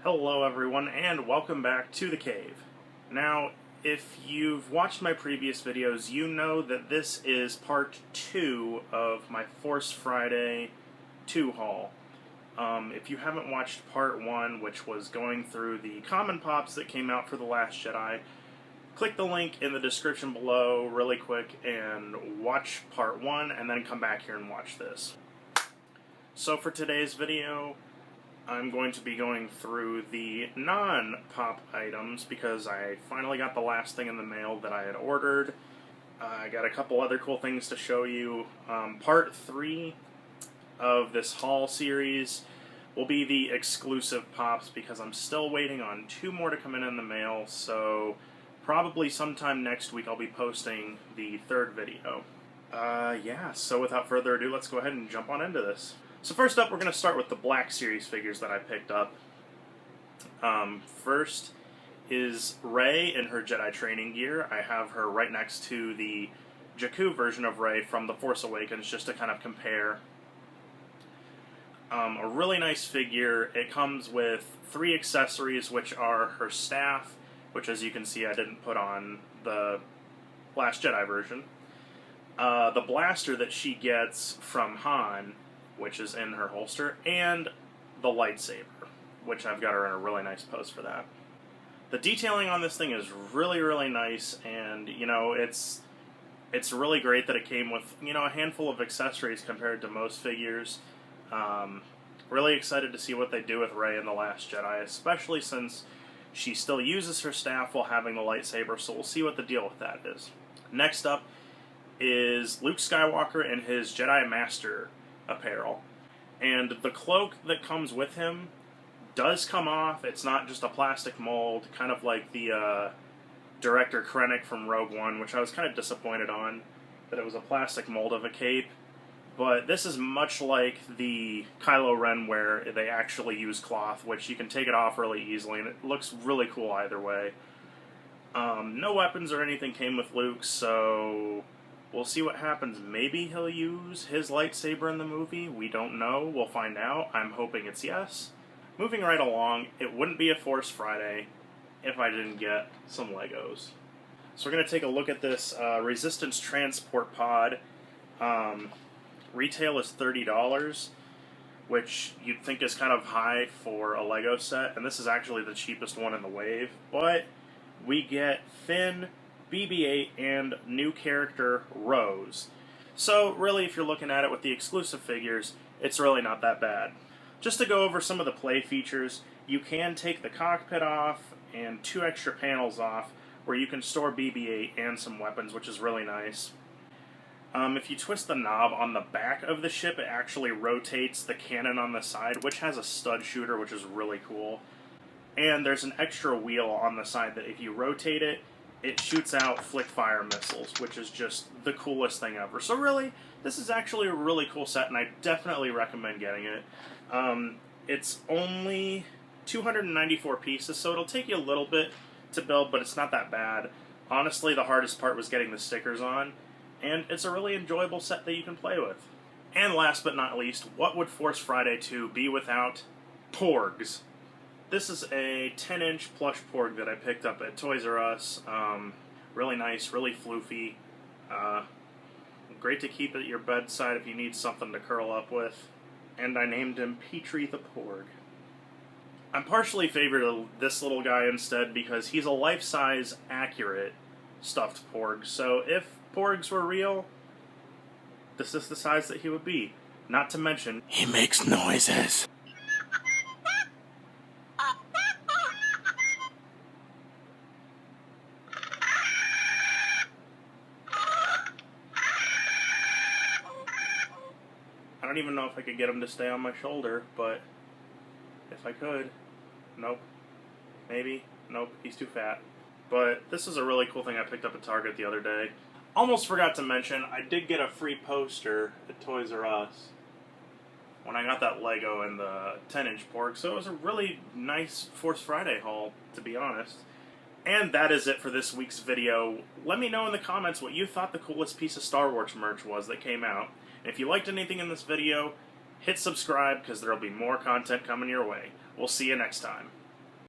Hello everyone and welcome back to the cave. Now, if you've watched my previous videos, you know that this is part 2 of my Force Friday 2 haul. If you haven't watched part 1, which was going through the common pops that came out for The Last Jedi, click the link in the description below really quick and watch part 1 and then come back here and watch this. So for today's video, I'm going to be going through the non-pop items because I finally got the last thing in the mail that I had ordered. I got a couple other cool things to show you. Part 3 of this haul series will be the exclusive pops because I'm still waiting on 2 more to come in the mail, so probably sometime next week I'll be posting the 3rd video. Yeah, so without further ado, let's go ahead and jump on into this. So first up, we're going to start with the Black Series figures that I picked up. First is Rey in her Jedi training gear. I have her right next to the Jakku version of Rey from The Force Awakens, just to kind of compare. A really nice figure. It comes with 3 accessories, which are her staff, which as you can see I didn't put on the Last Jedi version. The blaster that she gets from Han, which is in her holster, and the lightsaber, which I've got her in a really nice pose for that. The detailing on this thing is really nice, and, you know, it's really great that it came with, you know, a handful of accessories compared to most figures. Really excited to see what they do with Rey in The Last Jedi, especially since she still uses her staff while having the lightsaber, so we'll see what the deal with that is. Next up is Luke Skywalker in his Jedi Master apparel, and the cloak that comes with him does come off. It's not just a plastic mold, kind of like the Director Krennic from Rogue One, which I was kind of disappointed on, that it was a plastic mold of a cape, but this is much like the Kylo Ren where they actually use cloth, which you can take it off really easily, and it looks really cool either way. No weapons or anything came with Luke, so we'll see what happens. Maybe he'll use his lightsaber in the movie. We don't know. We'll find out. I'm hoping it's yes. Moving right along, it wouldn't be a Force Friday if I didn't get some Legos. So we're going to take a look at this Resistance Transport Pod. Retail is $30, which you'd think is kind of high for a Lego set, and this is actually the cheapest one in the wave. But we get Finn, BB-8, and new character Rose. So really, if you're looking at it with the exclusive figures, it's really not that bad. Just to go over some of the play features, you can take the cockpit off and 2 extra panels off where you can store BB-8 and some weapons, which is really nice. If you twist the knob on the back of the ship, it actually rotates the cannon on the side, which has a stud shooter, which is really cool. And there's an extra wheel on the side that if you rotate it, it shoots out flick fire missiles, which is just the coolest thing ever. So really, this is actually a really cool set, and I definitely recommend getting it. It's only 294 pieces, so it'll take you a little bit to build, but it's not that bad. Honestly, the hardest part was getting the stickers on, and it's a really enjoyable set that you can play with. And last but not least, what would Force Friday 2 be without Porgs? This is a 10-inch plush Porg that I picked up at Toys R Us. Really nice, really floofy. Great to keep at your bedside if you need something to curl up with. And I named him Petrie the Porg. I'm partially favored this little guy instead because he's a life-size, accurate stuffed Porg. So if Porgs were real, this is the size that he would be. Not to mention, he makes noises. I don't even know if I could get him to stay on my shoulder, but if I could, nope, maybe, nope, he's too fat. But this is a really cool thing I picked up at Target the other day. Almost forgot to mention, I did get a free poster at Toys R Us when I got that Lego and the 10-inch Porg, so it was a really nice Force Friday haul, to be honest. And that is it for this week's video. Let me know in the comments what you thought the coolest piece of Star Wars merch was that came out. And if you liked anything in this video, hit subscribe because there will be more content coming your way. We'll see you next time.